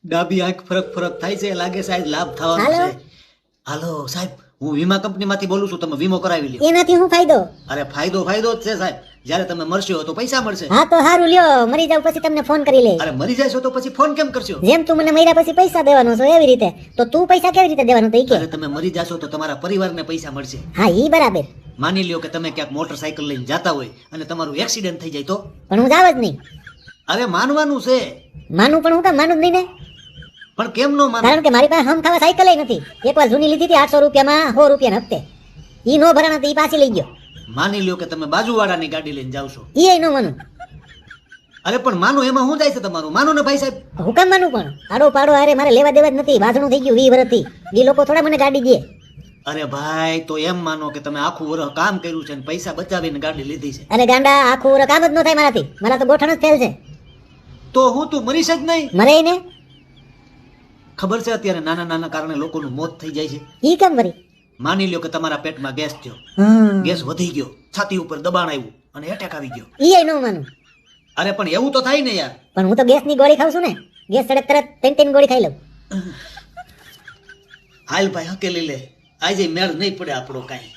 ડાબી આંખ ફરક ફરક થાય છે, લાગે છે આજ લાભ થવાનો હાલો. છે. હાલો સાહેબ, હું વીમા કંપનીમાંથી બોલું છું, તમે વીમો કરાવી લ્યો. એનાથી હું ફાયદો? અરે ફાયદો ફાયદો જ છે સાહેબ, જ્યારે તમે મરશો તો પૈસા મળશે. હા તો સારું લ્યો, મરી જાવ પછી તમને ફોન કરી લે. અરે મરી જશો તો પછી ફોન કેમ કરશો? જેમ તું મને મર્યા પછી પૈસા દેવાનો છો એવી રીતે, તો તું પૈસા કેવી રીતે દેવાનો તો ઈ કે. અરે તમે મરી જશો તો તમારા પરિવારને પૈસા મળશે. હા ઈ બરાબર, માની લ્યો કે તમે ક્યાંક મોટરસાયકલ લઈને જાતા હોય અને તમારું એક્સિડન્ટ થઈ જાય તો? પણ હું જાવ જ નહીં. અરે માનવાનું છે. માનું પણ હું કામ માનું જ નહીં ને, પણ કેમ નો માનો? કારણ કે મારી પાસે હમ ખાવા સાયકલ નથી. એકવાર જૂની લીધી હતી 800 રૂપિયામાં, 100 રૂપિયા હપ્તે. ઈ નો ભરાણા તો ઈ પાછી લઈ ગયો. માની લ્યો કે તમે બાજુવાળાની ગાડી લઈને જાવ છો. ઈ નો માનું. અરે પણ માનો એમાં શું જાય છે તમારું? માનો ને ભાઈ સાહેબ. હું કામ માનું? પણ આડો પાડો અરે મારે લેવા દેવા જ નથી. વાસણું થઈ ગયું 20 વર્ષથી. ઈ લોકો થોડા મને ગાડી દે. અરે ભાઈ તો એમ માનો કે તમે આખું વર્ષ કામ કર્યું છે અને પૈસા બચાવીને ગાડી લીધી છે. અરે ગાંડા, આખું વરસ કામ જ ન થાય મારાથી. મારા તો ગોઠણ જ ફેલ છે. તો હું તું મરીશ જ નહીં. મરે ને ખબર છે અત્યારે નાના નાના કારણે લોકોનું મોત થઈ જાય છે. ઈ કેમ વરી? માની લ્યો કે તમારા પેટમાં ગેસ થયો, ગેસ વધી ગયો, છાતી ઉપર દબાણ આવ્યું અને એટેક આવી ગયો. ઈ નો માનું. અરે પણ એવું તો થાય ને યાર. પણ હું તો ગેસની ગોળી ખાઉં છું ને. ગેસ ચડે તરત 3 ગોળી ખાઈ લઉં. હાલ ભાઈ હકેલી લે, આજે મેળ નહીં પડે આપણો કાંઈ.